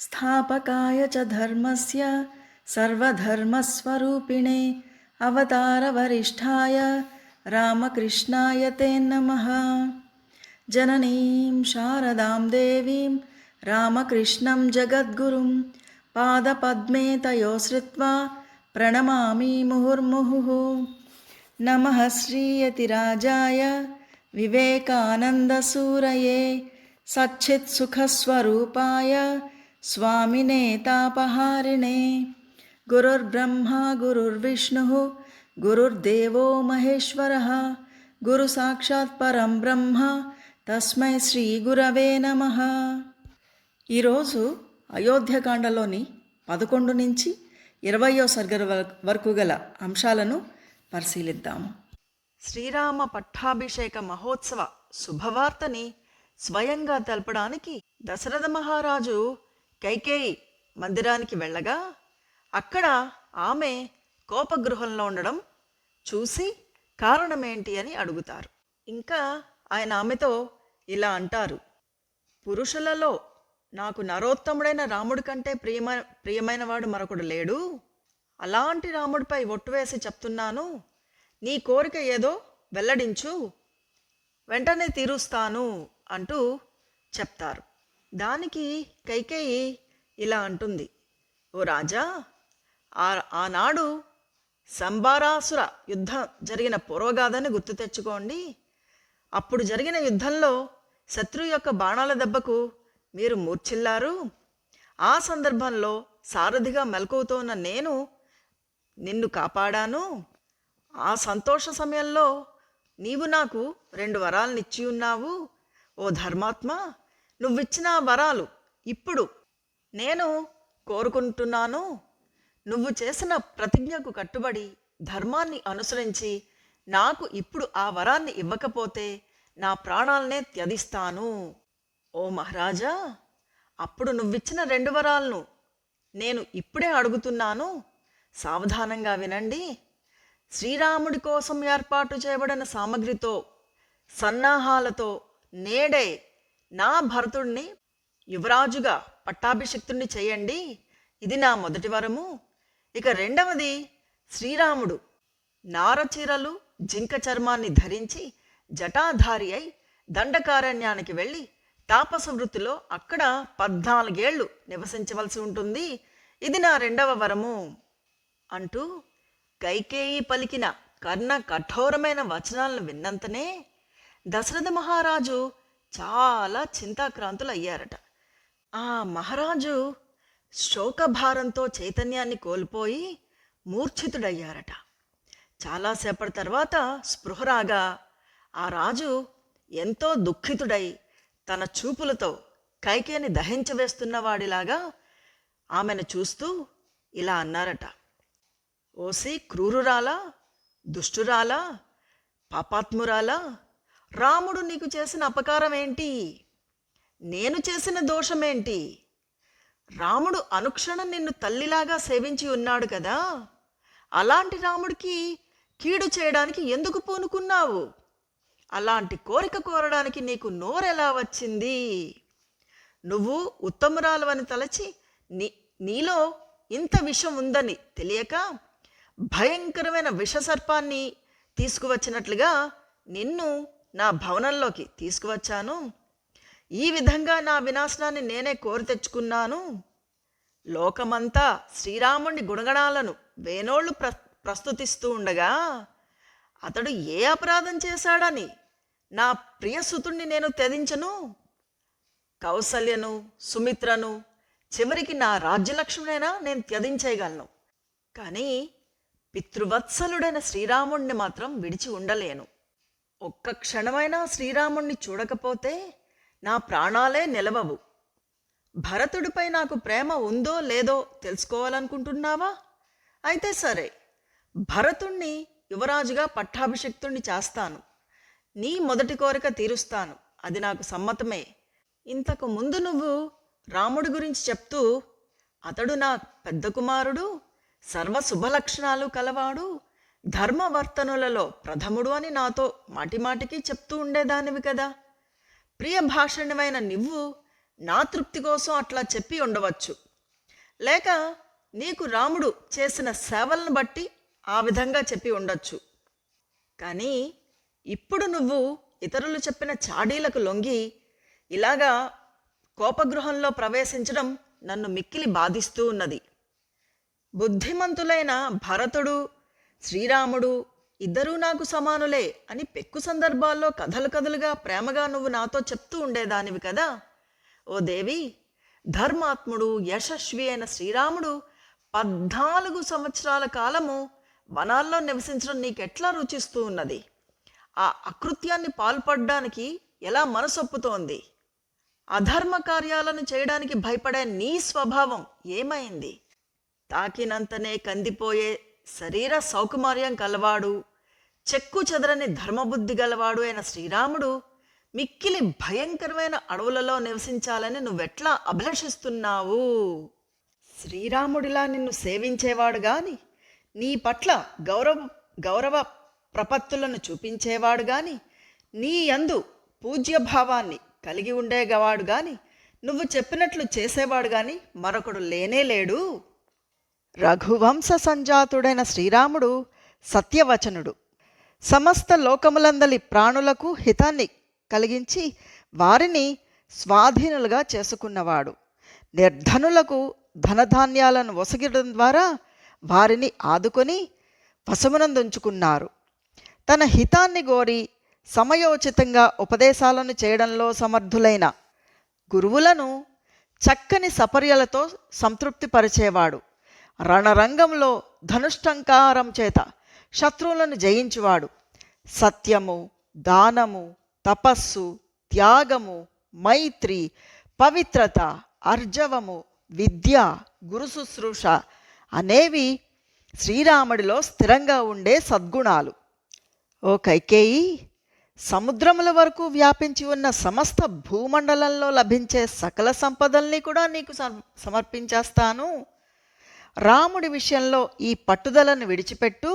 स्थापकाय च धर्मस्य सर्वधर्मस्वरूपिणे अवतारवरिष्ठाय रामकृष्णाय ते नमः। जननीं शारदां देवीं रामकृष्णं जगद्गुरुं पादपद्मे तयो श्रुत्वा प्रणमामि मुहुर्मुहुः। नमः श्रीयतिराजाय विवेकानन्दसूरये सच्चित्सुखस्वरूपाय स्वामिने तापहारिणे। गुरुर्ब्रह्मा गुरुर्विष्णुः गुरुर्देवो महेश्वरः गुरुसाक्षात् परं ब्रह्म తస్మై శ్రీ గురవే నమః. ఈరోజు అయోధ్యకాండలోని 11 నుంచి 20వ సర్గ వరకు గల అంశాలను పరిశీలిద్దాము. శ్రీరామ పట్టాభిషేక మహోత్సవ శుభవార్తని స్వయంగా తెలపడానికి దశరథ మహారాజు కైకేయి మందిరానికి వెళ్ళగా అక్కడ ఆమె కోపగృహంలో ఉండడం చూసి కారణమేంటి అని అడుగుతారు. ఇంకా ఆయన ఆమెతో ఇలా అంటారు, పురుషులలో నాకు నరోత్తముడైన రాముడి కంటే ప్రియమైన వాడు మరొకడు లేడు. అలాంటి రాముడిపై ఒట్టు వేసి చెప్తున్నాను, నీ కోరిక ఏదో వెల్లడించు, వెంటనే తీరుస్తాను అంటూ చెప్తారు. దానికి కైకేయి ఇలా అంటుంది, ఓ రాజా, ఆనాడు సంబారాసుర యుద్ధం జరిగిన పూర్వగాథని గుర్తు తెచ్చుకోండి. అప్పుడు జరిగిన యుద్ధంలో శత్రువు యొక్క బాణాల దెబ్బకు మీరు మూర్ఛిల్లారు. ఆ సందర్భంలో సారథిగా మెలకువతో ఉన్న నేను నిన్ను కాపాడాను. ఆ సంతోష సమయంలో నీవు నాకు 2 వరాలనిచ్చి ఉన్నావు. ఓ ధర్మాత్మ, నువ్విచ్చిన వరాలు ఇప్పుడు నేను కోరుకుంటున్నాను. నువ్వు చేసిన ప్రతిజ్ఞకు కట్టుబడి ధర్మాన్ని అనుసరించి నాకు ఇప్పుడు ఆ వరాన్ని ఇవ్వకపోతే నా ప్రాణాలనే త్యజిస్తాను. ఓ మహారాజా, అప్పుడు నువ్విచ్చిన 2 వరాలను నేను ఇప్పుడే అడుగుతున్నాను. సావధానంగా వినండి. శ్రీరాముడి కోసం ఏర్పాటు చేయబడిన సామగ్రితో సన్నాహాలతో నేడే నా భరతుడిని యువరాజుగా పట్టాభిషిక్తుణ్ణి చేయండి. ఇది నా మొదటి వరము. ఇక రెండవది, శ్రీరాముడు నారచీరలు జింక చర్మాన్ని ధరించి జటాధారి అయి దండకారణ్యానికి వెళ్ళి తాపస వృత్తిలో అక్కడ 14 ఏళ్ళు నివసించవలసి ఉంటుంది. ఇది నా 2వ వరము అంటూ కైకేయి పలికిన కర్ణ కఠోరమైన వచనాలను విన్నంతనే దశరథ మహారాజు చాలా చింతాక్రాంతులు అయ్యారట. ఆ మహారాజు శోకభారంతో చైతన్యాన్ని కోల్పోయి మూర్ఛితుడయ్యారట. చాలాసేపటి తర్వాత స్పృహ రాగా ఆ రాజు ఎంతో దుఃఖితుడై తన చూపులతో కైకేయిని దహించవేస్తున్నవాడిలాగా ఆమెను చూస్తూ ఇలా అన్నారట, ఓసి క్రూరురాలా, దుష్టురాలా, పాపాత్మురాలా, రాముడు నీకు చేసిన అపకారం ఏంటి? నేను చేసిన దోషమేంటి? రాముడు అనుక్షణం నిన్ను తల్లిలాగా సేవించి ఉన్నాడు కదా. అలాంటి రాముడికి కీడు చేయడానికి ఎందుకు పూనుకున్నావు? అలాంటి కోరిక కోరడానికి నీకు నోరెలా వచ్చింది? నువ్వు ఉత్తమురాలవని తలచి నీలో ఇంత విషం ఉందని తెలియక భయంకరమైన విషసర్పాన్ని తీసుకువచ్చినట్లుగా నిన్ను నా భవనంలోకి తీసుకువచ్చాను. ఈ విధంగా నా వినాశనాన్ని నేనే కోరి తెచ్చుకున్నాను. లోకమంతా శ్రీరాముడి గుణగణాలను వేనోళ్లు ప్రస్తుతిస్తూ ఉండగా అతడు ఏ అపరాధం చేశాడని నా ప్రియసుతుణ్ణి నేను త్యజించను? కౌసల్యను, సుమిత్రను, చివరికి నా రాజ్యలక్ష్మినైనా నేను త్యజించేయగలను. కానీ పితృవత్సలుడైన శ్రీరాముణ్ణి మాత్రం విడిచి ఉండలేను. ఒక్క క్షణమైనా శ్రీరాముణ్ణి చూడకపోతే నా ప్రాణాలే నిలవవు. భరతుడిపై నాకు ప్రేమ ఉందో లేదో తెలుసుకోవాలనుకుంటున్నావా? అయితే సరే, భరతుణ్ణి యువరాజుగా పట్టాభిషిక్తుణ్ణి చేస్తాను. నీ మొదటి కోరిక తీరుస్తాను. అది నాకు సమ్మతమే. ఇంతకు ముందు నువ్వు రాముడి గురించి చెప్తూ అతడు నా పెద్ద కుమారుడు, సర్వశుభలక్షణాలు కలవాడు, ధర్మవర్తనులలో ప్రథముడు అని నాతో మాటిమాటికి చెప్తూ ఉండేదానివి కదా. ప్రియ భాషణమైన నువ్వు నా తృప్తి కోసం అట్లా చెప్పి ఉండవచ్చు. లేక నీకు రాముడు చేసిన సేవలను బట్టి ఆ విధంగా చెప్పి ఉండొచ్చు. కానీ ఇప్పుడు నువ్వు ఇతరులు చెప్పిన చాడీలకు లొంగి ఇలాగా కోపగృహంలో ప్రవేశించడం నన్ను మిక్కిలి బాధిస్తూ ఉన్నది. బుద్ధిమంతులైన భరతుడు, శ్రీరాముడు ఇద్దరూ నాకు సమానులే అని పెక్కు సందర్భాల్లో కథలు కథలుగా ప్రేమగా నువ్వు నాతో చెప్తూ ఉండేదానివి కదా. ఓ దేవి, ధర్మాత్ముడు యశస్వి అయిన శ్రీరాముడు 14 సంవత్సరాల కాలము వనాల్లో నివసించడం నీకెట్లా రుచిస్తూ ఉన్నది? ఆ అకృత్యాన్ని పాల్పడడానికి ఎలా మనసొప్పుతోంది? అధర్మ కార్యాలను చేయడానికి భయపడే నీ స్వభావం ఏమైంది? తాకినంతనే కందిపోయే శరీర సౌకుమార్యం కలవాడు, చెక్కు చెదరని ధర్మబుద్ధి గలవాడు అయిన శ్రీరాముడు మిక్కిలి భయంకరమైన అడవులలో నివసించాలని నువ్వెట్లా అభిలషిస్తున్నావు? శ్రీరాముడిలా నిన్ను సేవించేవాడు గాని, నీ పట్ల గౌరవ ప్రపత్తులను చూపించేవాడు గాని, నీ యందు పూజ్యభావాన్ని కలిగి ఉండేవాడు గాని, నువ్వు చెప్పినట్లు చేసేవాడు గాని మరొకడు లేనే లేడు. రఘువంశ సంజాతుడైన శ్రీరాముడు సత్యవచనుడు. సమస్త లోకములందలి ప్రాణులకు హితాన్ని కలిగించి వారిని స్వాధీనులుగా చేసుకున్నవాడు. నిర్ధనులకు ధనధాన్యాలను ఒసగడం ద్వారా వారిని ఆదుకొని వశమునందుంచుకున్నారు. తన హితాన్ని గోరి సమయోచితంగా ఉపదేశాలను చేయడంలో సమర్థులైన గురువులను చక్కని సపర్యలతో సంతృప్తిపరిచేవాడు. రణరంగంలో ధనుష్టంకారం చేత శత్రువులను జయించువాడు. సత్యము, దానము, తపస్సు, త్యాగము, మైత్రి, పవిత్రత, అర్జవము, విద్య, గురు శుశ్రూష అనేవి శ్రీరాముడిలో స్థిరంగా ఉండే సద్గుణాలు. ఓ కైకేయి, సముద్రముల వరకు వ్యాపించి ఉన్న సమస్త భూమండలంలో లభించే సకల సంపదల్ని కూడా నీకు సమర్పించేస్తాను. రాముడి విషయంలో ఈ పట్టుదలను విడిచిపెట్టు.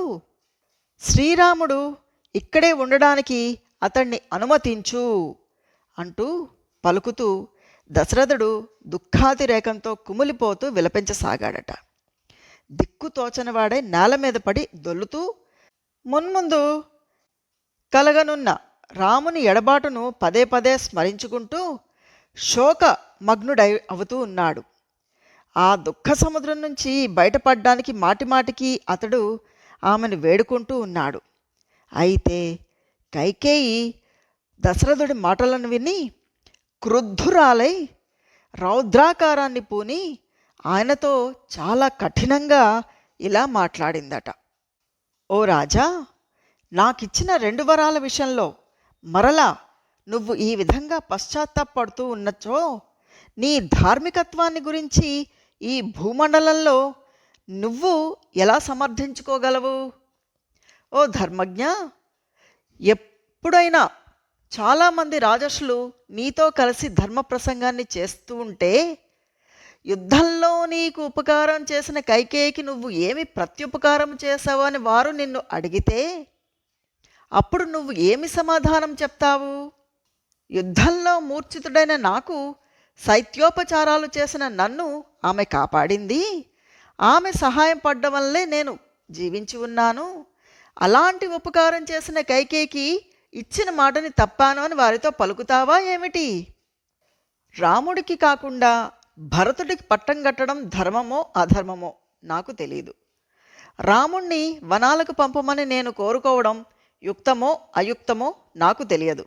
శ్రీరాముడు ఇక్కడే ఉండడానికి అతన్ని అనుమతించు అంటూ పలుకుతూ దశరథుడు దుఃఖాతిరేకంతో కుమిలిపోతూ విలపించసాగాడట. దిక్కు తోచనివాడే నేల మీద పడి దొల్లుతూ మున్ముందు కలగనున్న రాముని ఎడబాటును పదే పదే స్మరించుకుంటూ శోక మగ్నుడై అవుతూ ఉన్నాడు. ఆ దుఃఖ సముద్రం నుంచి బయటపడ్డానికి మాటిమాటికి అతడు ఆమెను వేడుకుంటూ ఉన్నాడు. అయితే కైకేయి దశరథుడి మాటలను విని క్రుద్ధురాలై రౌద్రాకారాన్ని పూని ఆయనతో చాలా కఠినంగా ఇలా మాట్లాడిందట. ఓ రాజా, నాకిచ్చిన 2 వరాల విషయంలో మరలా నువ్వు ఈ విధంగా పశ్చాత్తాపడుతూ ఉన్నచో నీ ధార్మికత్వాన్ని గురించి ఈ భూమండలంలో నువ్వు ఎలా సమర్థించుకోగలవు? ఓ ధర్మజ్ఞ, ఎప్పుడైనా చాలామంది రాజర్షులు నీతో కలిసి ధర్మ ప్రసంగాన్ని చేస్తూ ఉంటే యుద్ధంలో నీకు ఉపకారం చేసిన కైకేయికి నువ్వు ఏమి ప్రత్యుపకారం చేశావు అని వారు నిన్ను అడిగితే అప్పుడు నువ్వు ఏమి సమాధానం చెప్తావు? యుద్ధంలో మూర్ఛితుడైన నాకు శైత్యోపచారాలు చేసిన నన్ను ఆమె కాపాడింది, ఆమె సహాయం పడ్డం వల్లే నేను జీవించి ఉన్నాను, అలాంటి ఉపకారం చేసిన కైకేయికి ఇచ్చిన మాటని తప్పాను అని వారితో పలుకుతావా ఏమిటి? రాముడికి కాకుండా భరతుడికి పట్టం కట్టడం ధర్మమో అధర్మమో నాకు తెలీదు. రాముణ్ణి వనాలకు పంపమని నేను కోరుకోవడం యుక్తమో అయుక్తమో నాకు తెలియదు.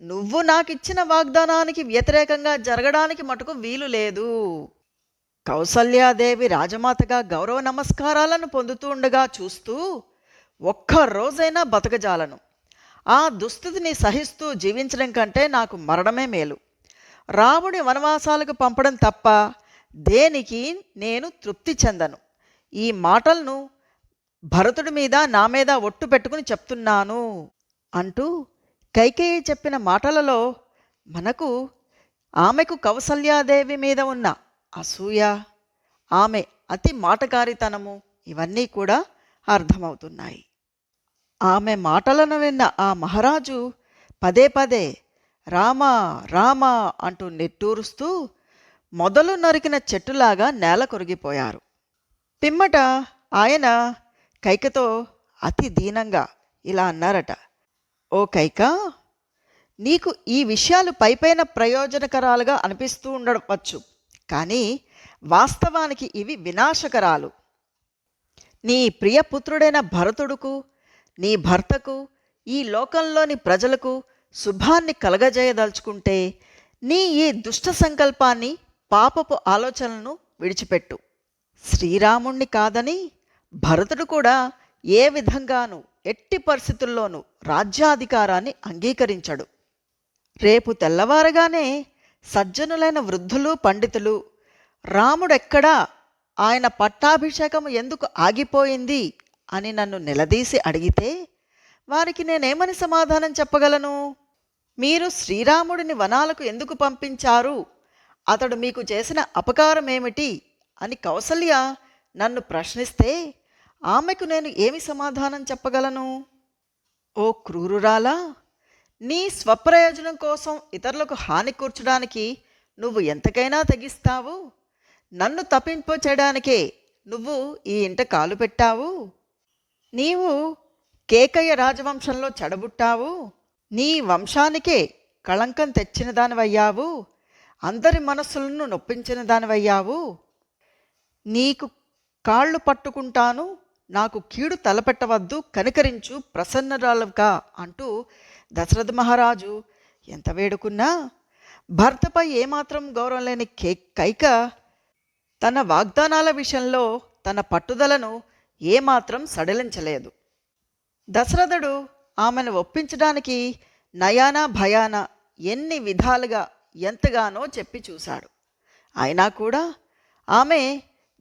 నువ్వు నాకిచ్చిన వాగ్దానానికి వ్యతిరేకంగా జరగడానికి మటుకు వీలు లేదు. కౌసల్యాదేవి రాజమాతగా గౌరవ నమస్కారాలను పొందుతూ ఉండగా చూస్తూ ఒక్కరోజైనా బతకజాలను. ఆ దుస్థితిని సహిస్తూ జీవించడం కంటే నాకు మరణమే మేలు. రాముడి వనవాసాలకు పంపడం తప్ప దేనికి నేను తృప్తి చెందను. ఈ మాటలను భరతుడి మీద నా మీద ఒట్టు పెట్టుకుని చెప్తున్నాను అంటూ కైకేయి చెప్పిన మాటలలో ఆమెకు కౌసల్యాదేవి మీద ఉన్న అసూయ, ఆమె అతి మాటకారితనము ఇవన్నీ కూడా అర్థమవుతున్నాయి. ఆమె మాటలను విన్న ఆ మహారాజు పదే పదే రామా రామా అంటూ నిట్టూరుస్తూ మొదలు నరికిన చెట్టులాగా నేల కొరిగిపోయారు. పిమ్మట ఆయన కైకతో అతి దీనంగా ఇలా అన్నారట, ఓ కైక, నీకు ఈ విషయాలు పైపైన ప్రయోజనకరాలుగా అనిపిస్తూ ఉండవచ్చు, కానీ వాస్తవానికి ఇవి వినాశకరాలు. నీ ప్రియపుత్రుడైన భరతుడుకు, నీ భర్తకు, ఈ లోకంలోని ప్రజలకు శుభాన్ని కలగజేయదలుచుకుంటే నీ ఈ దుష్ట సంకల్పాన్ని, పాపపు ఆలోచనలను విడిచిపెట్టు. శ్రీరాముణ్ణి కాదని భరతుడు కూడా ఏ విధంగానూ ఎట్టి పరిస్థితుల్లోనూ రాజ్యాధికారాన్ని అంగీకరించడు. రేపు తెల్లవారగానే సజ్జనులైన వృద్ధులు, పండితులు రాముడెక్కడా, ఆయన పట్టాభిషేకం ఎందుకు ఆగిపోయింది అని నన్ను నిలదీసి అడిగితే వారికి నేనేమని సమాధానం చెప్పగలను? మీరు శ్రీరాముడిని వనాలకు ఎందుకు పంపించారు, అతడు మీకు చేసిన అపకారమేమిటి అని కౌసల్య నన్ను ప్రశ్నిస్తే ఆమెకు నేను ఏమి సమాధానం చెప్పగలను? ఓ క్రూరురాలా, నీ స్వప్రయోజనం కోసం ఇతరులకు హాని కూర్చడానికి నువ్వు ఎంతకైనా తెగిస్తావు. నన్ను తప్పింపచేయడానికే నువ్వు ఈ ఇంట కాలు పెట్టావు. నీవు కేకయ్య రాజవంశంలో చెడబుట్టావు. నీ వంశానికే కళంకం తెచ్చిన దానివయ్యావు. అందరి మనస్సులను నొప్పించిన దానివయ్యావు. నీకు కాళ్ళు పట్టుకుంటాను, నాకు కీడు తలపెట్టవద్దు, కనికరించు, ప్రసన్నరాలుగా అంటూ దశరథ మహారాజు ఎంత వేడుకున్నా భర్తపై ఏమాత్రం గౌరవం లేని కైక తన వాగ్దానాల విషయంలో తన పట్టుదలను ఏమాత్రం సడలించలేదు. దశరథుడు ఆమెను ఒప్పించడానికి నయానా భయాన ఎన్ని విధాలుగా ఎంతగానో చెప్పి చూశాడు. అయినా కూడా ఆమె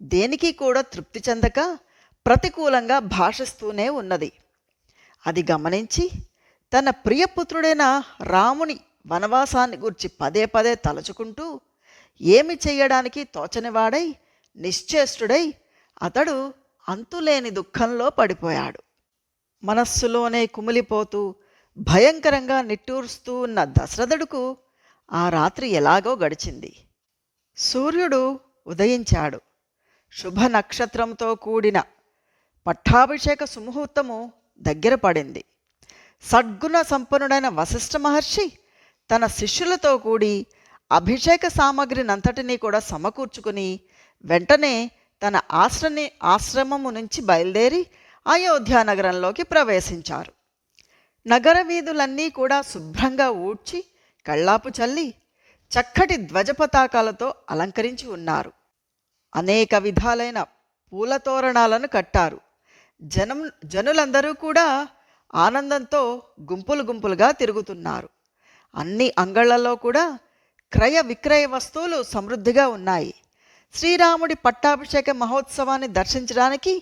దేనికి కూడా తృప్తి చెందక ప్రతికూలంగా భాషిస్తూనే ఉన్నది. అది గమనించి తన ప్రియపుత్రుడైన రాముని వనవాసాన్ని గూర్చి పదే పదే తలుచుకుంటూ ఏమి చెయ్యడానికి తోచనివాడై నిశ్చేష్టుడై అతడు అంతులేని దుఃఖంలో పడిపోయాడు. మనస్సులోనే కుమిలిపోతూ భయంకరంగా నిట్టూరుస్తూ ఉన్న దశరథుడుకు ఆ రాత్రి ఎలాగో గడిచింది. సూర్యుడు ఉదయించాడు. శుభ నక్షత్రంతో కూడిన పట్టాభిషేక సుముహూర్తము దగ్గర పడింది. సద్గుణ సంపన్నుడైన వశిష్ఠ మహర్షి తన శిష్యులతో కూడి అభిషేక సామగ్రినంతటినీ కూడా సమకూర్చుకుని వెంటనే తన ఆశ్రమము నుంచి బయలుదేరి అయోధ్య నగరంలోకి ప్రవేశించారు. నగర వీధులన్నీ కూడా శుభ్రంగా ఊడ్చి కళ్ళాపు చల్లి చక్కటి ధ్వజపతాకాలతో అలంకరించి ఉన్నారు. అనేక విధాలైన పూలతోరణాలను కట్టారు. జనులందరూ కూడా ఆనందంతో గుంపులు గుంపులుగా తిరుగుతున్నారు. అన్ని అంగళ్లలో కూడా క్రయ విక్రయ వస్తువులు సమృద్ధిగా ఉన్నాయి. శ్రీరాముడి పట్టాభిషేక మహోత్సవాన్ని దర్శించడానికి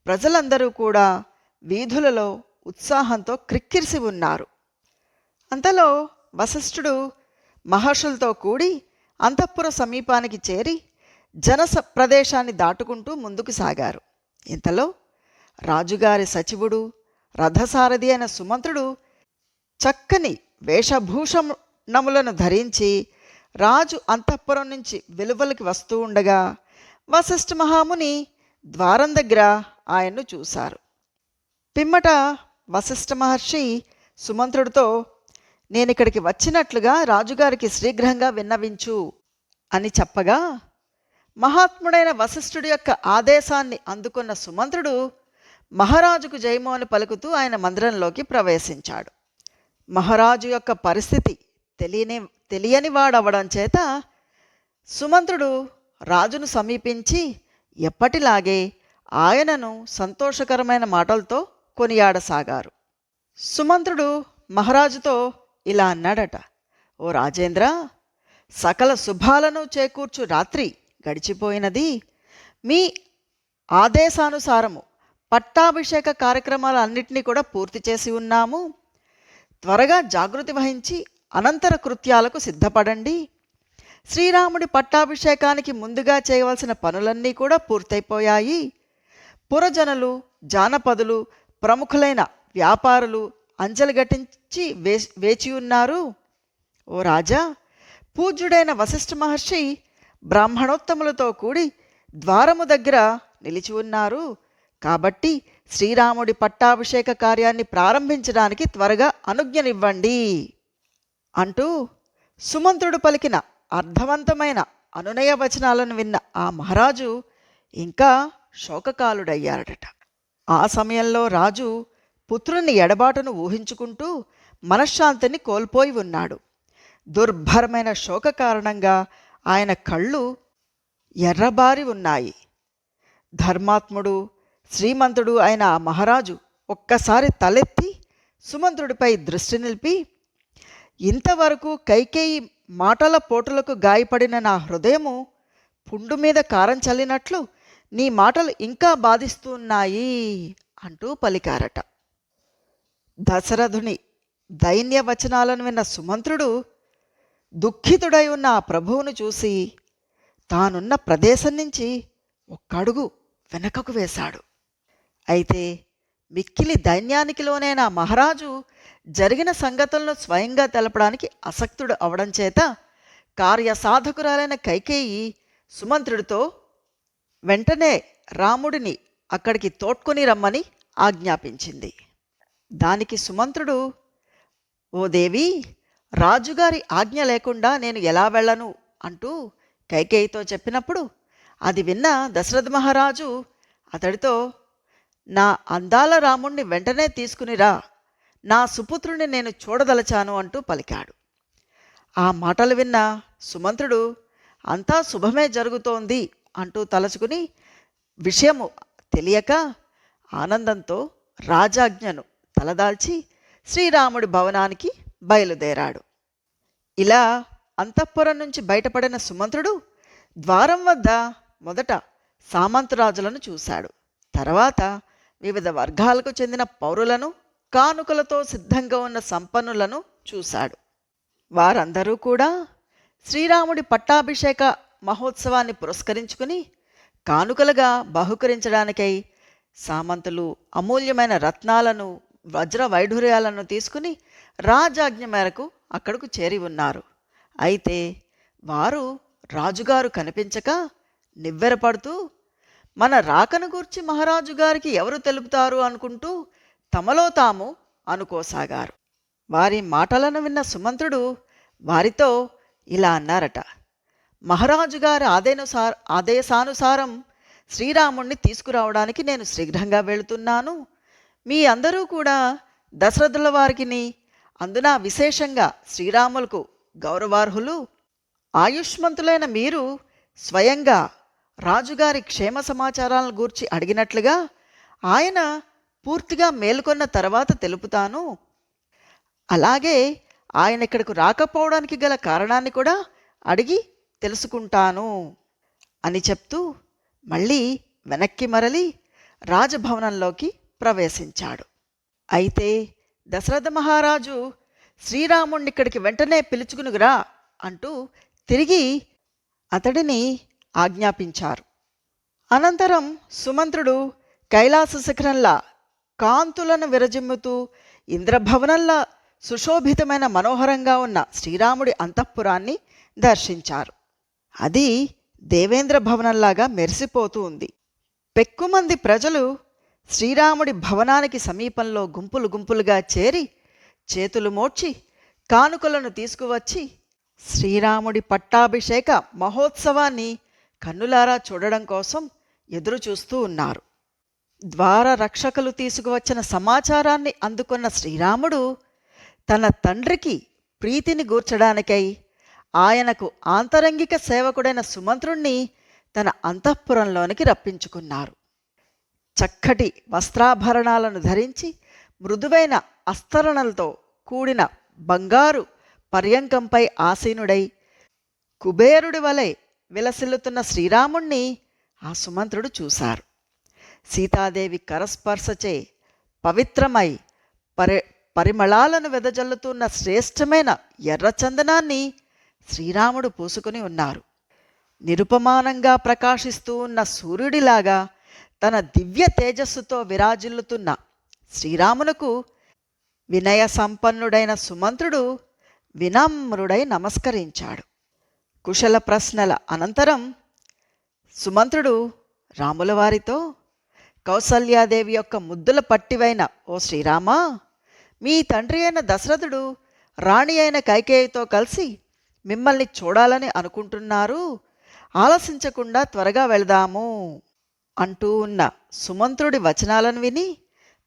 ప్రజలందరూ కూడా వీధులలో ఉత్సాహంతో క్రిక్కిరిసి ఉన్నారు. అంతలో వశిష్ఠుడు మహర్షులతో కూడి అంతఃపుర సమీపానికి చేరి ప్రదేశాన్ని దాటుకుంటూ ముందుకు సాగారు. ఇంతలో రాజుగారి సచివుడు, రథసారథి అయిన సుమంత్రుడు చక్కని వేషభూషణములను ధరించి రాజు అంతఃపురం నుంచి వెలువలికి వస్తూ ఉండగా వశిష్ఠ మహాముని ద్వారం దగ్గర ఆయన్ను చూశారు. పిమ్మట వశిష్ఠ మహర్షి సుమంత్రుడితో, నేనిక్కడికి వచ్చినట్లుగా రాజుగారికి శీఘ్రంగా విన్నవించు అని చెప్పగా మహాత్ముడైన వశిష్ఠుడి యొక్క ఆదేశాన్ని అందుకున్న సుమంత్రుడు మహారాజుకు జయమోని పలుకుతూ ఆయన మందిరంలోకి ప్రవేశించాడు. మహారాజు యొక్క పరిస్థితి తెలియని వాడవడం చేత సుమంత్రుడు రాజును సమీపించి ఎప్పటిలాగే ఆయనను సంతోషకరమైన మాటలతో కొనియాడసాగారు. సుమంత్రుడు మహారాజుతో ఇలా అన్నాడట, ఓ రాజేంద్ర, సకల శుభాలను చేకూర్చు రాత్రి గడిచిపోయినది. మీ ఆదేశానుసారము పట్టాభిషేక కార్యక్రమాలన్నింటినీ కూడా పూర్తి చేసి ఉన్నాము. త్వరగా జాగృతి వహించి అనంతర కృత్యాలకు సిద్ధపడండి. శ్రీరాముడి పట్టాభిషేకానికి ముందుగా చేయవలసిన పనులన్నీ కూడా పూర్తయిపోయాయి. పురజనులు, జానపదులు, ప్రముఖులైన వ్యాపారులు అంజలి ఘటించి వేచి ఉన్నారు. ఓ రాజా, పూజ్యుడైన వశిష్ఠ మహర్షి బ్రాహ్మణోత్తములతో కూడి ద్వారము దగ్గర నిలిచి ఉన్నారు. కాబట్టి శ్రీరాముడి పట్టాభిషేక కార్యాన్ని ప్రారంభించడానికి త్వరగా అనుజ్ఞనివ్వండి అంటూ సుమంత్రుడు పలికిన అర్థవంతమైన అనునయ వచనాలను విన్న ఆ మహారాజు ఇంకా శోకకాలుడయ్యాడట. ఆ సమయంలో రాజు పుత్రుని ఎడబాటును ఊహించుకుంటూ మనశ్శాంతిని కోల్పోయి ఉన్నాడు. దుర్భరమైన శోక కారణంగా ఆయన కళ్ళు ఎర్రబారి ఉన్నాయి. ధర్మాత్ముడు, శ్రీమంతుడు అయిన ఆ మహారాజు ఒక్కసారి తలెత్తి సుమంత్రుడిపై దృష్టి నిలిపి, ఇంతవరకు కైకేయి మాటల పోటులకు గాయపడిన నా హృదయము పుండు మీద కారం చల్లినట్లు నీ మాటలు ఇంకా బాధిస్తున్నాయి అంటూ పలికారట. దశరథుని దైన్య వచనాలను విన్న సుమంత్రుడు దుఃఖితుడై ఉన్న ఆ ప్రభువును చూసి తానున్న ప్రదేశం నుంచి ఒక్కడుగు వెనకకు వేశాడు. అయితే మిక్కిలి దైన్యానికి లోనైన మహారాజు జరిగిన సంగతులను స్వయంగా తెలపడానికి అసక్తుడు అవడం చేత కార్యసాధకురాలైన కైకేయి సుమంత్రుడితో వెంటనే రాముడిని అక్కడికి తోడ్కొని రమ్మని ఆజ్ఞాపించింది. దానికి సుమంత్రుడు, ఓ దేవి, రాజుగారి ఆజ్ఞ లేకుండా నేను ఎలా వెళ్ళను అంటూ కైకేయితో చెప్పినప్పుడు అది విన్న దశరథ మహారాజు అతడితో, నా అందాల రాముణ్ణి వెంటనే తీసుకునిరా, నా సుపుత్రుని నేను చూడదలచాను అంటూ పలికాడు. ఆ మాటలు విన్న సుమంత్రుడు అంతా శుభమే జరుగుతోంది అంటూ తలచుకుని విషయము తెలియక ఆనందంతో రాజాజ్ఞను తలదాల్చి శ్రీరాముడి భవనానికి బయలుదేరాడు. ఇలా అంతఃపురం నుంచి బయటపడిన సుమంత్రుడు ద్వారం వద్ద మొదట సామంతరాజులను చూశాడు. తర్వాత వివిధ వర్గాలకు చెందిన పౌరులను, కానుకలతో సిద్ధంగా ఉన్న సంపన్నులను చూశాడు. వారందరూ కూడా శ్రీరాముడి పట్టాభిషేక మహోత్సవాన్ని పురస్కరించుకుని కానుకలుగా బహుకరించడానికై సామంతులు అమూల్యమైన రత్నాలను, వజ్ర వైఢూర్యాలను తీసుకుని రాజాజ్ఞ మేరకు అక్కడకు చేరి ఉన్నారు. అయితే వారు రాజుగారు కనిపించక నివ్వెరపడుతూ మన రాకను గూర్చి మహారాజు గారికి ఎవరు తెలుపుతారు అనుకుంటూ తమలో తాము అనుకోసాగారు. వారి మాటలను విన్న సుమంత్రుడు వారితో ఇలా అన్నారట, మహారాజు గారి ఆదేశానుసారం శ్రీరాముణ్ణి తీసుకురావడానికి నేను శీఘ్రంగా వెళుతున్నాను. మీ అందరూ కూడా దశరథుల వారికిని, అందున విశేషంగా శ్రీరాములకు గౌరవార్హులు. ఆయుష్మంతులైన మీరు స్వయంగా రాజుగారి క్షేమ సమాచారాలను గూర్చి అడిగినట్లుగా ఆయన పూర్తిగా మేలుకొన్న తర్వాత తెలుపుతాను. అలాగే ఆయన ఇక్కడకు రాకపోవడానికి గల కారణాన్ని కూడా అడిగి తెలుసుకుంటాను అని చెప్తూ మళ్ళీ వెనక్కి మరలి రాజభవనంలోకి ప్రవేశించాడు. అయితే దశరథ మహారాజు శ్రీరాముణ్ణి ఇక్కడికి వెంటనే పిలుచుకునిరా అంటూ తిరిగి అతడిని ఆజ్ఞాపించారు. అనంతరం సుమంత్రుడు కైలాస శిఖరంలా కాంతులను విరజిమ్ముతూ ఇంద్రభవనంలా సుశోభితమైన మనోహరంగా ఉన్న శ్రీరాముడి అంతఃపురాన్ని దర్శించారు. అది దేవేంద్ర భవనంలాగా మెరిసిపోతూ ఉంది. పెక్కుమంది ప్రజలు శ్రీరాముడి భవనానికి సమీపంలో గుంపులు గుంపులుగా చేరి చేతులు మోడ్చి కానుకలను తీసుకువచ్చి శ్రీరాముడి పట్టాభిషేక మహోత్సవాన్ని కన్నులారా చూడడం కోసం ఎదురు చూస్తూ ఉన్నారు. ద్వార రక్షకులు తీసుకువచ్చిన సమాచారాన్ని అందుకున్న శ్రీరాముడు తన తండ్రికి ప్రీతిని గూర్చడానికై ఆయనకు ఆంతరంగిక సేవకుడైన సుమంత్రుణ్ణి తన అంతఃపురంలోనికి రప్పించుకున్నారు. చక్కటి వస్త్రాభరణాలను ధరించి మృదువైన అస్తరణలతో కూడిన బంగారు పర్యంకంపై ఆసీనుడై కుబేరుడి వలె విలసిల్లుతున్న శ్రీరాముణ్ణి ఆ సుమంత్రుడు చూశారు. సీతాదేవి కరస్పర్శచే పవిత్రమై పరిమళాలను వెదజల్లుతున్న శ్రేష్టమైన ఎర్రచందనాన్ని శ్రీరాముడు పూసుకుని ఉన్నారు. నిరుపమానంగా ప్రకాశిస్తూ ఉన్న సూర్యుడిలాగా తన దివ్య తేజస్సుతో విరాజిల్లుతున్న శ్రీరామునకు వినయ సంపన్నుడైన సుమంత్రుడు వినమ్రుడై నమస్కరించాడు. కుశల ప్రశ్నల అనంతరం సుమంత్రుడు రాముల వారితో, కౌసల్యాదేవి యొక్క ముద్దుల పట్టివైన ఓ శ్రీరామా, మీ తండ్రి అయిన దశరథుడు రాణి అయిన కైకేయితో కలిసి మిమ్మల్ని చూడాలని అనుకుంటున్నారు, ఆలసించకుండా త్వరగా వెళదాము అంటూ ఉన్న సుమంత్రుడి వచనాలను విని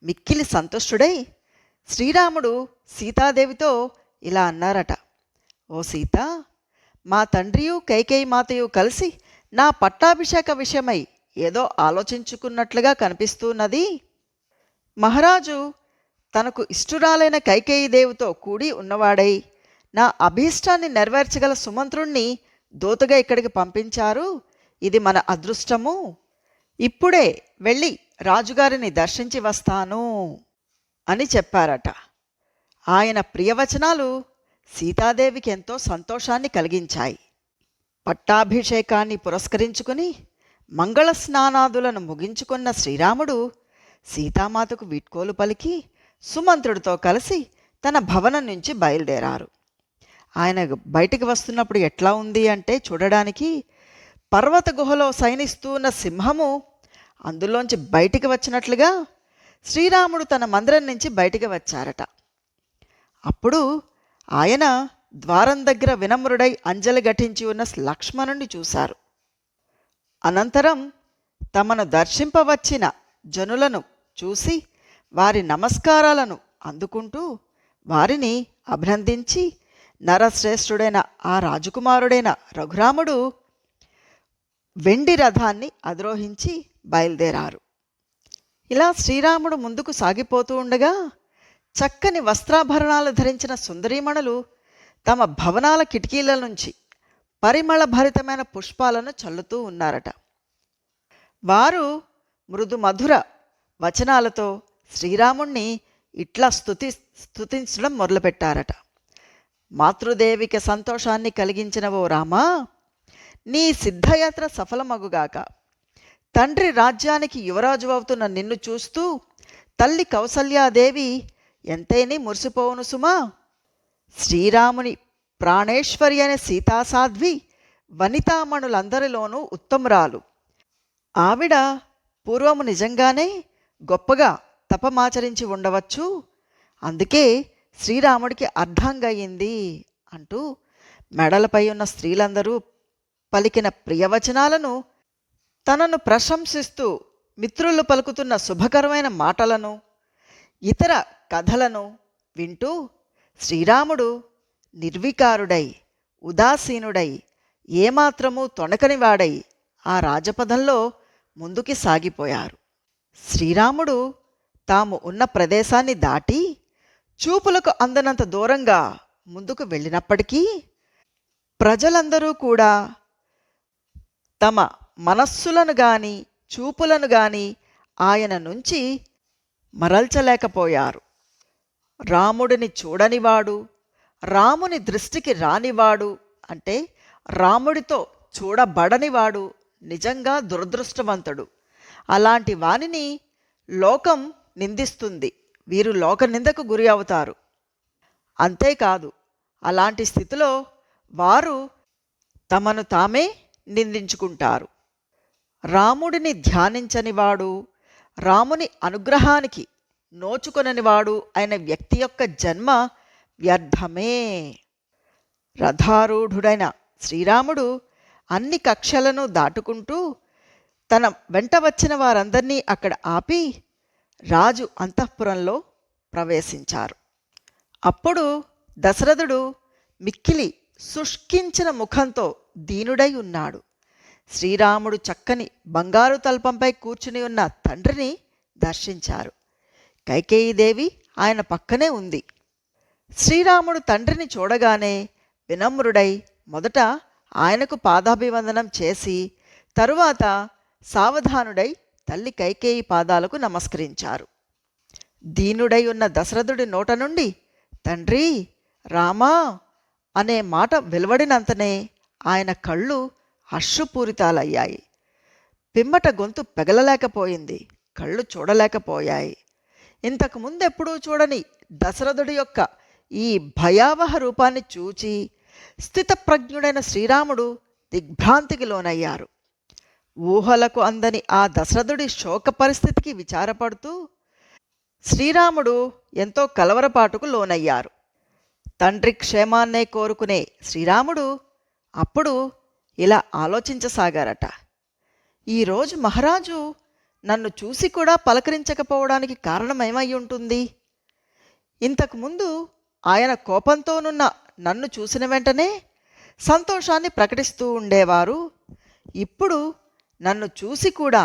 మిక్కిలి సంతుష్టుడై శ్రీరాముడు సీతాదేవితో ఇలా అన్నారట. ఓ సీత, మా తండ్రియు కైకేయి మాతయు కలిసి నా పట్టాభిషేక విషయమై ఏదో ఆలోచించుకున్నట్లుగా కనిపిస్తున్నది. మహారాజు తనకు ఇష్టురాలైన కైకేయీదేవితో కూడి ఉన్నవాడై నా అభీష్టాన్ని నెరవేర్చగల సుమంత్రుణ్ణి దూతగా ఇక్కడికి పంపించారు. ఇది మన అదృష్టము. ఇప్పుడే వెళ్ళి రాజుగారిని దర్శించి వస్తాను అని చెప్పారట. ఆయన ప్రియవచనాలు సీతాదేవికి ఎంతో సంతోషాన్ని కలిగించాయి. పట్టాభిషేకాన్ని పురస్కరించుకుని మంగళ స్నానాదులను ముగించుకున్న శ్రీరాముడు సీతామాతకు వీడ్కోలు పలికి సుమంత్రుడితో కలిసి తన భవనం నుంచి బయలుదేరారు. ఆయన బయటికి వస్తున్నప్పుడు ఎట్లా ఉంది అంటే చూడడానికి పర్వత గుహలో శయనిస్తూ ఉన్న సింహము అందులోంచి బయటికి వచ్చినట్లుగా శ్రీరాముడు తన మందిరం నుంచి బయటికి వచ్చారట. అప్పుడు ఆయన ద్వారం దగ్గర వినమ్రుడై అంజలి ఘటించి ఉన్న లక్ష్మణుణ్ణి చూశారు. అనంతరం తమను దర్శింపవచ్చిన జనులను చూసి వారి నమస్కారాలను అందుకుంటూ వారిని అభినందించి నరశ్రేష్ఠుడైన ఆ రాజకుమారుడైన రఘురాముడు వెండి రథాన్ని అధిరోహించి బయలుదేరారు. ఇలా శ్రీరాముడు ముందుకు సాగిపోతూ ఉండగా చక్కని వస్త్రాభరణాలు ధరించిన సుందరీమణులు తమ భవనాల కిటికీల నుంచి పరిమళభరితమైన పుష్పాలను చల్లుతూ ఉన్నారట. వారు మృదు మధుర వచనాలతో శ్రీరాముణ్ణి ఇట్లా స్తుతించడం మొదలుపెట్టారట. మాతృదేవికి సంతోషాన్ని కలిగించిన ఓ రామా, నీ సిద్ధయాత్ర సఫలమగుగాక. తండ్రి రాజ్యానికి యువరాజు అవుతున్న నిన్ను చూస్తూ తల్లి కౌసల్యాదేవి ఎంతైనా మురిసిపోవును సుమా. శ్రీరాముని ప్రాణేశ్వరి అనే సీతాసాధ్వి వనితామణులందరిలోనూ ఉత్తమురాలు. ఆవిడ పూర్వము నిజంగానే గొప్పగా తపమాచరించి ఉండవచ్చు, అందుకే శ్రీరాముడికి అర్ధాంగయింది అంటూ మెడలపై ఉన్న స్త్రీలందరూ పలికిన ప్రియవచనాలను, తనను ప్రశంసిస్తూ మిత్రులు పలుకుతున్న శుభకరమైన మాటలను, ఇతర కథలను వింటూ శ్రీరాముడు నిర్వికారుడై ఉదాసీనుడై ఏమాత్రమూ తొణకనివాడై ఆ రాజపథంలో ముందుకి సాగిపోయారు. శ్రీరాముడు తాము ఉన్న ప్రదేశాన్ని దాటి చూపులకు అందనంత దూరంగా ముందుకు వెళ్ళినప్పటికీ ప్రజలందరూ కూడా తమ మనస్సులను గాని చూపులను గాని ఆయన నుంచి మరల్చలేకపోయారు. రాముడిని చూడనివాడు, రాముని దృష్టికి రానివాడు, అంటే రాముడితో చూడబడనివాడు నిజంగా దురదృష్టవంతుడు. అలాంటి వానిని లోకం నిందిస్తుంది, వీరు లోక నిందకు గురి అవుతారు. అంతేకాదు, అలాంటి స్థితిలో వారు తమను తామే నిందించుకుంటారు. రాముడిని ధ్యానించనివాడు, రాముని అనుగ్రహానికి నోచుకొననివాడు అయిన వ్యక్తి యొక్క జన్మ వ్యర్థమే. రథారూఢుడైన శ్రీరాముడు అన్ని కక్షలను దాటుకుంటూ తన వెంట వచ్చిన వారందరినీ అక్కడ ఆపి రాజు అంతఃపురంలో ప్రవేశించారు. అప్పుడు దశరథుడు మిక్కిలి శుష్కించిన ముఖంతో దీనుడై ఉన్నాడు. శ్రీరాముడు చక్కని బంగారు తల్పంపై కూర్చుని ఉన్న తండ్రిని దర్శించారు. కైకేయీదేవి ఆయన పక్కనే ఉంది. శ్రీరాముడు తండ్రిని చూడగానే వినమ్రుడై మొదట ఆయనకు పాదాభివందనం చేసి తరువాత సావధానుడై తల్లి కైకేయి పాదాలకు నమస్కరించారు. దీనుడై ఉన్న దశరథుడి నోట నుండి తండ్రి, రామా అనే మాట వెలువడినంతనే ఆయన కళ్ళు అశ్రుపూరితాలయ్యాయి. పిమ్మట గొంతు పెగలలేకపోయింది, కళ్ళు చూడలేకపోయాయి. ఇంతకు ముందెప్పుడూ చూడని దశరథుడి యొక్క ఈ భయావహ రూపాన్ని చూచి స్థితప్రజ్ఞుడైన శ్రీరాముడు దిగ్భ్రాంతికి లోనయ్యారు. ఊహలకు అందని ఆ దశరథుడి శోక పరిస్థితికి విచారపడుతూ శ్రీరాముడు ఎంతో కలవరపాటుకు లోనయ్యారు. తండ్రి క్షేమాన్నే కోరుకునే శ్రీరాముడు అప్పుడు ఇలా ఆలోచించసాగారట. ఈరోజు మహారాజు నన్ను చూసి కూడా పలకరించకపోవడానికి కారణమేమై ఉంటుంది? ఇంతకుముందు ఆయన కోపంతోనున్న నన్ను చూసిన వెంటనే సంతోషాన్ని ప్రకటిస్తూ ఉండేవారు. ఇప్పుడు నన్ను చూసి కూడా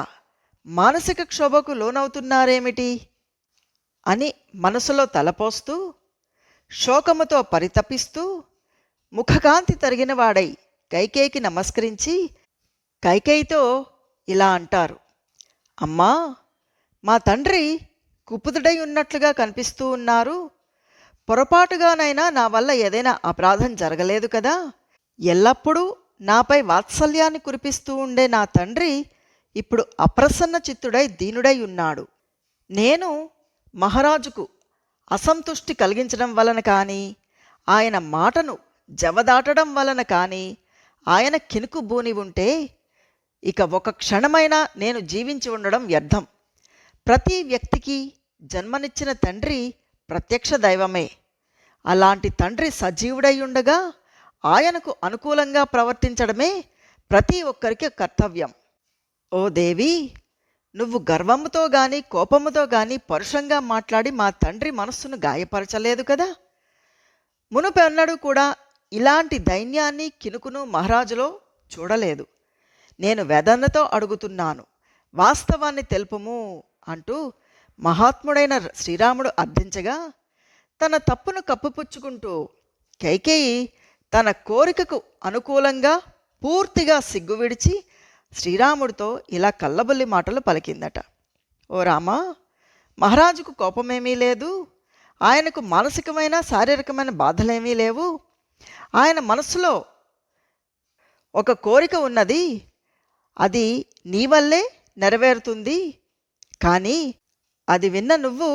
మానసిక క్షోభకు లోనవుతున్నారేమిటి అని మనసులో తలపోస్తూ శోకముతో పరితపిస్తూ ముఖకాంతి తరిగినవాడై కైకేయికి నమస్కరించి కైకేయితో ఇలా అంటారు. అమ్మా, మా తండ్రి కుపితుడై ఉన్నట్లుగా కనిపిస్తూ ఉన్నారు. పొరపాటుగానైనా నా వల్ల ఏదైనా అపరాధం జరగలేదు కదా? ఎల్లప్పుడూ నాపై వాత్సల్యాన్ని కురిపిస్తూ ఉండే నా తండ్రి ఇప్పుడు అప్రసన్న చిత్తుడై దీనుడై ఉన్నాడు. నేను మహారాజుకు అసంతుష్టి కలిగించడం వలన కానీ, ఆయన మాటను జవదాటడం వలన కానీ ఆయన కినుకు బూని ఉంటే ఇక ఒక క్షణమైనా నేను జీవించి ఉండడం వ్యర్థం. ప్రతి వ్యక్తికి జన్మనిచ్చిన తండ్రి ప్రత్యక్ష దైవమే. అలాంటి తండ్రి సజీవుడై ఉండగా ఆయనకు అనుకూలంగా ప్రవర్తించడమే ప్రతి ఒక్కరికి కర్తవ్యం. ఓ దేవి, నువ్వు గర్వముతో గాని కోపముతో గాని పరుషంగా మాట్లాడి మా తండ్రి మనస్సును గాయపరచలేదు కదా? మునుపెన్నడూ కూడా ఇలాంటి దైన్యాన్ని కినుకును మహారాజులో చూడలేదు. నేను వేదనతో అడుగుతున్నాను, వాస్తవాన్ని తెలుపుము అంటూ మహాత్ముడైన శ్రీరాముడు అర్థించగా తన తప్పును కప్పుపుచ్చుకుంటూ కైకేయి తన కోరికకు అనుకూలంగా పూర్తిగా సిగ్గు విడిచి శ్రీరాముడితో ఇలా కల్లబొల్లి మాటలు పలికిందట. ఓ రామా, మహారాజుకు కోపమేమీ లేదు. ఆయనకు మానసికమైన శారీరకమైన బాధలేమీ లేవు. ఆయన మనస్సులో ఒక కోరిక ఉన్నది. అది నీ వల్లే నెరవేరుతుంది. కానీ అది విన్న నువ్వు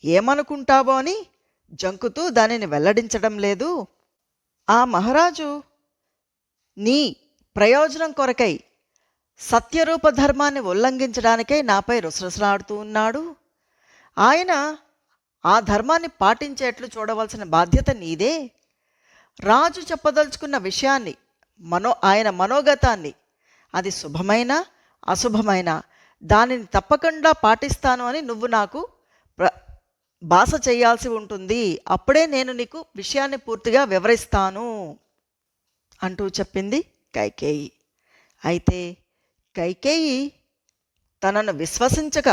ఏమనుకుంటావో అని జంకుతూ దానిని వెల్లడించడం లేదు. ఆ మహారాజు నీ ప్రయోజనం కొరకై సత్యరూప ధర్మాన్ని ఉల్లంఘించడానికై నాపై రుసరుసలాడుతూ ఉన్నాడు. ఆయన ఆ ధర్మాన్ని పాటించేట్లు చూడవలసిన బాధ్యత నీదే. రాజు చెప్పదలుచుకున్న విషయాన్ని ఆయన మనోగతాన్ని, అది శుభమైనా అశుభమైనా దానిని తప్పకుండా పాటిస్తాను అని నువ్వు నాకు భాష చేయాల్సి ఉంటుంది. అప్పుడే నేను నీకు విషయాన్ని పూర్తిగా వివరిస్తాను అంటూ చెప్పింది కైకేయి. అయితే కైకేయి తనను విశ్వసించక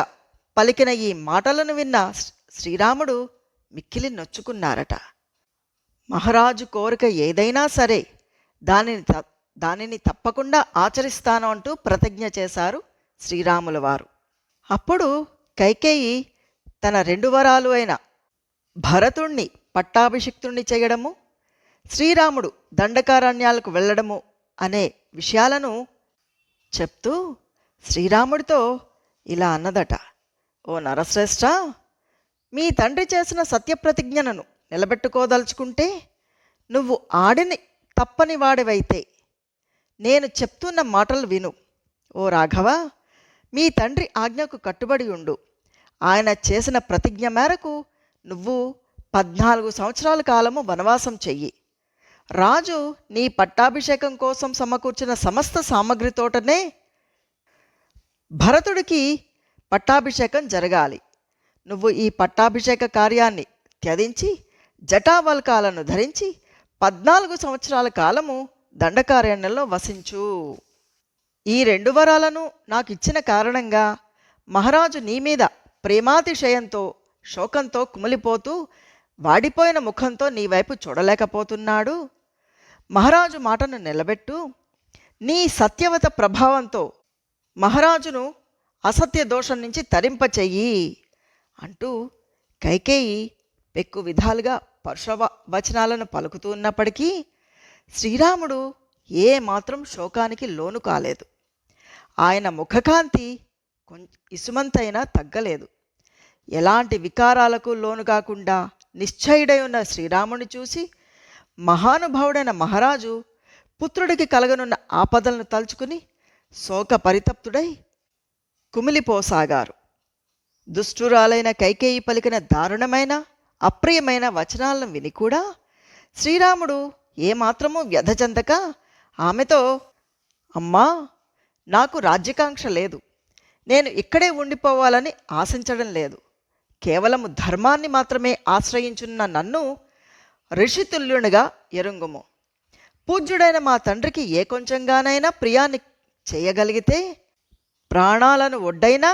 పలికిన ఈ మాటలను విన్న శ్రీరాముడు మిక్కిలి నొచ్చుకున్నారట. మహారాజు కోరిక ఏదైనా సరే దానిని తప్పకుండా ఆచరిస్తాను అంటూ ప్రతిజ్ఞ చేశారు శ్రీరాముల వారు. అప్పుడు కైకేయి తన 2 వరాలు అయిన భరతుణ్ణి పట్టాభిషిక్తుణ్ణి చేయడము, శ్రీరాముడు దండకారణ్యాలకు వెళ్ళడము అనే విషయాలను చెప్తూ శ్రీరాముడితో ఇలా అన్నదట. ఓ నరశ్రేష్ఠ, మీ తండ్రి చేసిన సత్యప్రతిజ్ఞను నిలబెట్టుకోదలుచుకుంటే నువ్వు ఆడిని తప్పని వాడివైతే నేను చెప్తున్న మాటలు విను. ఓ రాఘవ, మీ తండ్రి ఆజ్ఞకు కట్టుబడి ఉండు. ఆయన చేసిన ప్రతిజ్ఞ మేరకు నువ్వు 14 సంవత్సరాల కాలము వనవాసం చెయ్యి. రాజు నీ పట్టాభిషేకం కోసం సమకూర్చిన సమస్త సామగ్రితోటనే భరతుడికి పట్టాభిషేకం జరగాలి. నువ్వు ఈ పట్టాభిషేక కార్యాన్ని త్యజించి జటావల్కాలను ధరించి 14 సంవత్సరాల కాలము దండకారణ్యంలో వసించు. ఈ 2 వరాలను నాకు ఇచ్చిన కారణంగా మహారాజు నీ మీద ప్రేమాతిశయంతో శోకంతో కుమిలిపోతూ వాడిపోయిన ముఖంతో నీ వైపు చూడలేకపోతున్నాడు. మహారాజు మాటను నిలబెట్టు. నీ సత్యవత ప్రభావంతో మహారాజును అసత్య దోషం నుంచి తరింపచెయ్యి అంటూ కైకేయి పెక్కు విధాలుగా పరుషవచనాలను పలుకుతూ ఉన్నప్పటికీ శ్రీరాముడు ఏమాత్రం శోకానికి లోను కాలేదు. ఆయన ముఖకాంతి ఇసుమంతైనా తగ్గలేదు. ఎలాంటి వికారాలకు లోను కాకుండా నిశ్చయుడై ఉన్న శ్రీరాముని చూసి మహానుభావుడైన మహారాజు పుత్రుడికి కలగనున్న ఆపదలను తలుచుకుని శోక పరితప్తుడై కుమిలిపోసాగారు. దుష్టురాలైన కైకేయి పలికిన దారుణమైన అప్రియమైన వచనాలను విని కూడా శ్రీరాముడు ఏమాత్రమూ వ్యధ చెందక ఆమెతో, అమ్మా, నాకు రాజ్యకాంక్ష లేదు, నేను ఇక్కడే ఉండిపోవాలని ఆశించడం లేదు, కేవలం ధర్మాన్ని మాత్రమే ఆశ్రయించున్న నన్ను ఋషితుల్యునిగా ఎరుంగుము. పూజ్యుడైన మా తండ్రికి ఏ కొంచెంగానైనా ప్రియాన్ని చేయగలిగితే ప్రాణాలను ఒడ్డైనా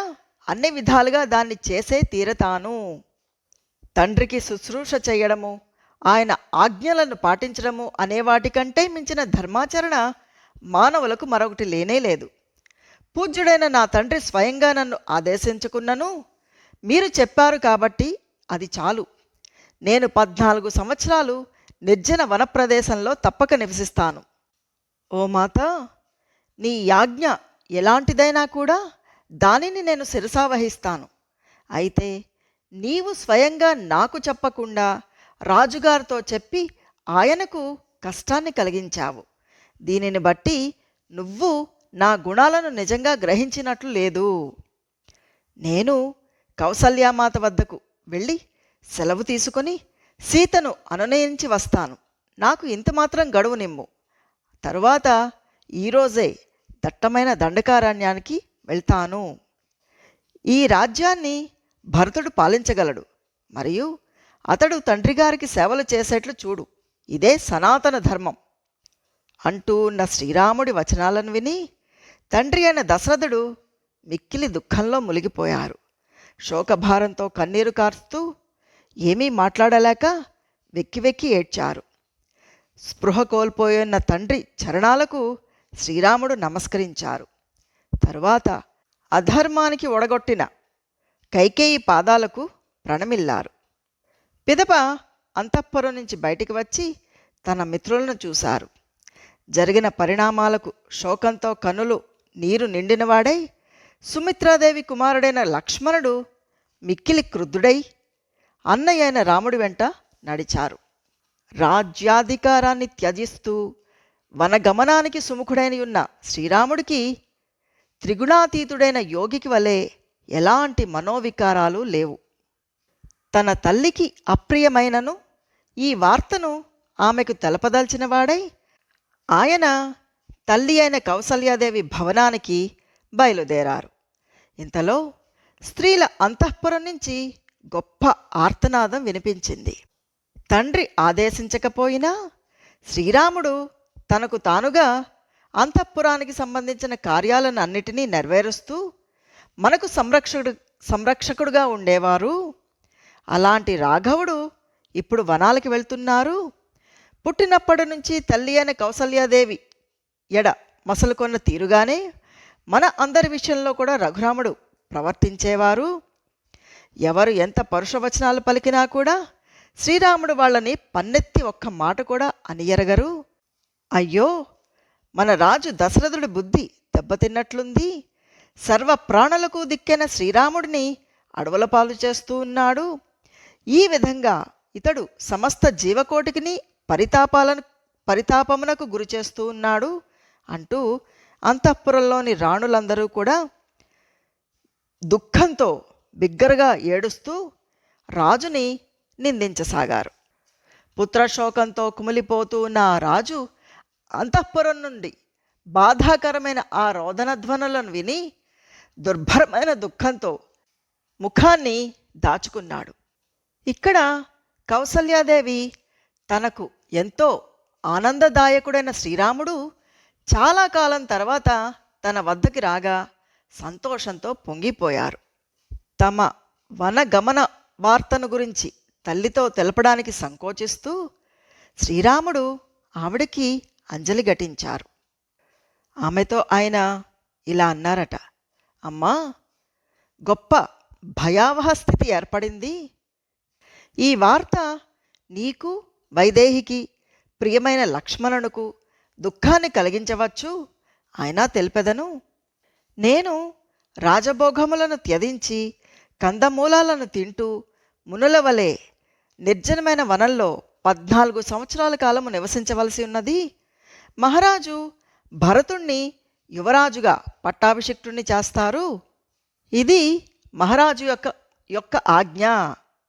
అన్ని విధాలుగా దాన్ని చేసే తీరతాను. తండ్రికి శుశ్రూష చేయడము, ఆయన ఆజ్ఞలను పాటించడము అనే వాటికంటే మించిన ధర్మాచరణ మానవులకు మరొకటి లేనే లేదు. పూజ్యుడైన నా తండ్రి స్వయంగా నన్ను ఆదేశించుకున్నను, మీరు చెప్పారు కాబట్టి అది చాలు. నేను 14 సంవత్సరాలు నిర్జన వనప్రదేశంలో తప్పక నివసిస్తాను. ఓ మాత, నీ యాజ్ఞ ఎలాంటిదైనా కూడా దానిని నేను శిరసావహిస్తాను. అయితే నీవు స్వయంగా నాకు చెప్పకుండా రాజుగారితో చెప్పి ఆయనకు కష్టాన్ని కలిగించావు. దీనిని బట్టి నువ్వు నా గుణాలను నిజంగా గ్రహించినట్లు లేదు. నేను కౌసల్యామాత వద్దకు వెళ్ళి సెలవు తీసుకొని సీతను అనునయించి వస్తాను. నాకు ఇంతమాత్రం గడువు నిమ్ము. తరువాత ఈరోజే దట్టమైన దండకారణ్యానికి వెళ్తాను. ఈ రాజ్యాన్ని భరతుడు పాలించగలడు, మరియు అతడు తండ్రిగారికి సేవలు చేసేట్లు చూడు. ఇదే సనాతన ధర్మం అంటూ ఉన్న శ్రీరాముడి వచనాలను విని తండ్రి అయిన దశరథుడు మిక్కిలి దుఃఖంలో మునిగిపోయారు. శోకభారంతో కన్నీరు కార్చుతూ ఏమీ మాట్లాడలేక వెక్కి వెక్కి ఏడ్చారు. స్పృహ కోల్పోయున్న తండ్రి చరణాలకు శ్రీరాముడు నమస్కరించారు. తరువాత అధర్మానికి ఒడగొట్టిన కైకేయి పాదాలకు ప్రణమిల్లారు. పిదప అంతఃపురం నుంచి బయటికి వచ్చి తన మిత్రులను చూశారు. జరిగిన పరిణామాలకు శోకంతో కన్నులు నీరు నిండినవాడై సుమిత్రాదేవి కుమారుడైన లక్ష్మణుడు మిక్కిలి క్రుద్ధుడై అన్నయ్య అయిన రాముడి వెంట నడిచారు. రాజ్యాధికారాన్ని త్యజిస్తూ వనగమనానికి సుముఖుడైన ఉన్న శ్రీరాముడికి త్రిగుణాతీతుడైన యోగికి వలె ఎలాంటి మనోవికారాలు లేవు. తన తల్లికి అప్రియమైనను ఈ వార్తను ఆమెకు తెలపదలిచినవాడై ఆయన తల్లి అయిన కౌసల్యాదేవి భవనానికి బయలుదేరారు. ఇంతలో స్త్రీల అంతఃపురం నుంచి గొప్ప ఆర్తనాదం వినిపించింది. తండ్రి ఆదేశించకపోయినా శ్రీరాముడు తనకు తానుగా అంతఃపురానికి సంబంధించిన కార్యాలను అన్నిటినీ నెరవేరుస్తూ మనకు సంరక్షకుడుగా ఉండేవారు. అలాంటి రాఘవుడు ఇప్పుడు వనాలకి వెళ్తున్నారు. పుట్టినప్పటి నుంచి తల్లి అయిన కౌసల్యాదేవి ఎడ మసలుకొన్న తీరుగానే మన అందరి విషయంలో కూడా రఘురాముడు ప్రవర్తించేవారు. ఎవరు ఎంత పరుషవచనాలు పలికినా కూడా శ్రీరాముడు వాళ్ళని పన్నెత్తి ఒక్క మాట కూడా అనియరగరు. అయ్యో, మన రాజు దశరథుడి బుద్ధి దెబ్బతిన్నట్లుంది. సర్వ ప్రాణులకు దిక్కైన శ్రీరాముడిని అడవుల పాలు చేస్తూ ఉన్నాడు. ఈ విధంగా ఇతడు సమస్త జీవకోటికిని పరితాపమునకు గురి చేస్తూ ఉన్నాడు అంటూ అంతఃపురంలోని రాణులందరూ కూడా దుఃఖంతో బిగ్గరగా ఏడుస్తూ రాజుని నిందించసాగారు. పుత్రశోకంతో కుమిలిపోతూ ఉన్న ఆ రాజు అంతఃపురం నుండి బాధాకరమైన ఆ రోదనధ్వనులను విని దుర్భరమైన దుఃఖంతో ముఖాన్ని దాచుకున్నాడు. ఇక్కడ కౌసల్యాదేవి తనకు ఎంతో ఆనందదాయకుడైన శ్రీరాముడు చాలా కాలం తర్వాత తన వద్దకి రాగా సంతోషంతో పొంగిపోయారు. తమ వనగమన వార్తను గురించి తల్లితో తెలపడానికి సంకోచిస్తూ శ్రీరాముడు ఆవిడకి అంజలి ఘటించారు. ఆమెతో ఆయన ఇలా అన్నారట, అమ్మా, గొప్ప భయావహ స్థితి ఏర్పడింది. ఈ వార్త నీకు, వైదేహికి, ప్రియమైన లక్ష్మణునకు దుఃఖాన్ని కలిగించవచ్చు. అయినా తెలిపెదను. నేను రాజభోగములను త్యజించి కందమూలాలను తింటూ మునుల వలె నిర్జనమైన వనంలో 14 సంవత్సరాల కాలము నివసించవలసి ఉన్నది. మహారాజు భరతుణ్ణి యువరాజుగా పట్టాభిషిక్తుణ్ణి చేస్తారు. ఇది మహారాజు యొక్క యొక్క ఆజ్ఞ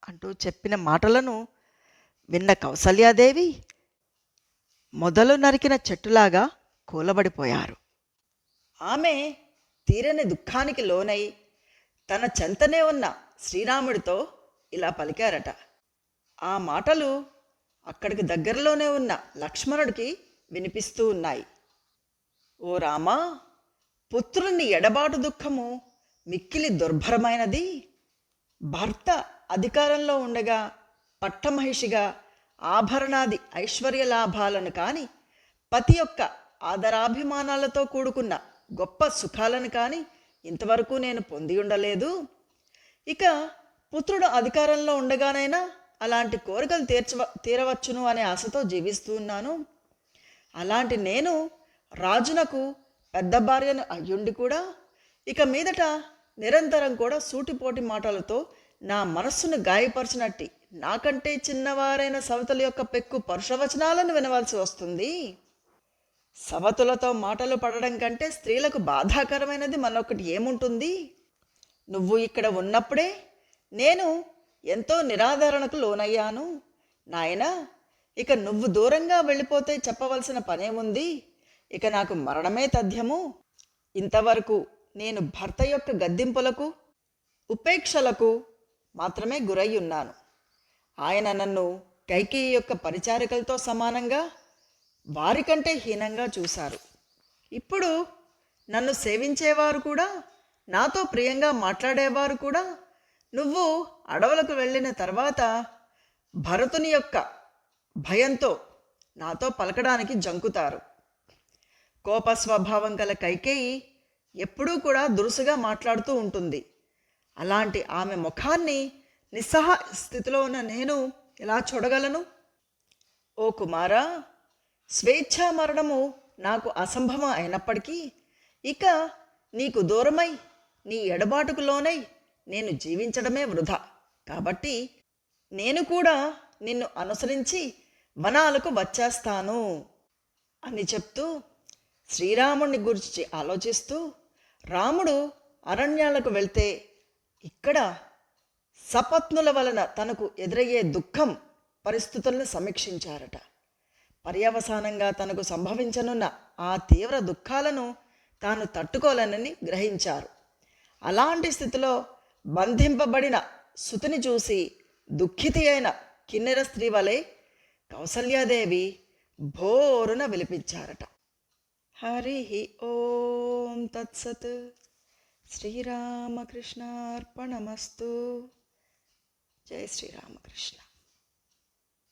అంటూ చెప్పిన మాటలను విన్న కౌసల్యాదేవి మొదలు నరికిన చెట్టులాగా కూలబడిపోయారు. ఆమె తీరని దుఃఖానికి లోనై తన చెంతనే ఉన్న శ్రీరాముడితో ఇలా పలికారట. ఆ మాటలు అక్కడికి దగ్గరలోనే ఉన్న లక్ష్మణుడికి వినిపిస్తూ ఉన్నాయి. ఓ రామా, పుత్రుని ఎడబాటు దుఃఖము మిక్కిలి దుర్భరమైనది. భర్త అధికారంలో ఉండగా పట్టమహిషిగా ఆభరణాది ఐశ్వర్య లాభాలను కాని, పతి యొక్క ఆదరాభిమానాలతో కూడుకున్న గొప్ప సుఖాలను కాని ఇంతవరకు నేను పొంది ఉండలేదు. ఇక పుత్రుడు అధికారంలో ఉండగానైనా అలాంటి కోరికలు తీరవచ్చును అనే ఆశతో జీవిస్తూ ఉన్నాను. అలాంటి నేను రాజునకు పెద్ద భార్యను అయ్యుండి కూడా ఇక మీదట నిరంతరం కూడా సూటిపోటి మాటలతో నా మనస్సును గాయపరిచినట్టి నాకంటే చిన్నవారైన సవతుల యొక్క పెక్కు పరుషవచనాలను వినవలసి వస్తుంది. సవతులతో మాటలు పడడం కంటే స్త్రీలకు బాధాకరమైనది మరొకటి ఏముంటుంది? నువ్వు ఇక్కడ ఉన్నప్పుడే నేను ఎంతో నిరాదరణకు లోనయ్యాను. నాయనా, ఇక నువ్వు దూరంగా వెళ్ళిపోతే చెప్పవలసిన పనేముంది? ఇక నాకు మరణమే తథ్యము. ఇంతవరకు నేను భర్త యొక్క గద్దింపులకు, ఉపేక్షలకు మాత్రమే గురై ఉన్నాను. ఆయన నన్ను కైకేయి యొక్క పరిచారికలతో సమానంగా, వారికంటే హీనంగా చూశారు. ఇప్పుడు నన్ను సేవించేవారు కూడా, నాతో ప్రియంగా మాట్లాడేవారు కూడా నువ్వు అడవులకు వెళ్ళిన తర్వాత భరతుని యొక్క భయంతో నాతో పలకడానికి జంకుతారు. కోప స్వభావం గల కైకేయి ఎప్పుడూ కూడా దురుసుగా మాట్లాడుతూ ఉంటుంది. అలాంటి ఆమె ముఖాన్ని నిస్సహాయ స్థితిలో ఉన్న నేను ఎలా చూడగలను? ఓ కుమారా, స్వేచ్ఛా మరణము నాకు అసంభవం అయినప్పటికీ ఇక నీకు దూరమై నీ ఎడబాటుకు లోనై నేను జీవించడమే వృధా. కాబట్టి నేను కూడా నిన్ను అనుసరించి వనాలకు వచ్చేస్తాను అని చెప్తూ శ్రీరాముడిని గురించి ఆలోచిస్తూ రాముడు అరణ్యాలకు వెళ్తే ఇక్కడ సపత్నుల వలన తనకు ఎదురయ్యే దుఃఖం పరిస్థితులను సమీక్షించారట. పర్యవసానంగా తనకు సంభవించనున్న ఆ తీవ్ర దుఃఖాలను తాను తట్టుకోలేనని గ్రహించారు. అలాంటి స్థితిలో బంధింపబడిన సుతిని చూసి దుఃఖితి అయిన కిన్నెర స్త్రీ వలె కౌసల్యాదేవి భోరున విలిపించారట. హరి ఓం తత్సత్. శ్రీరామకృష్ణార్పణమస్తు. జై శ్రీరామకృష్ణ.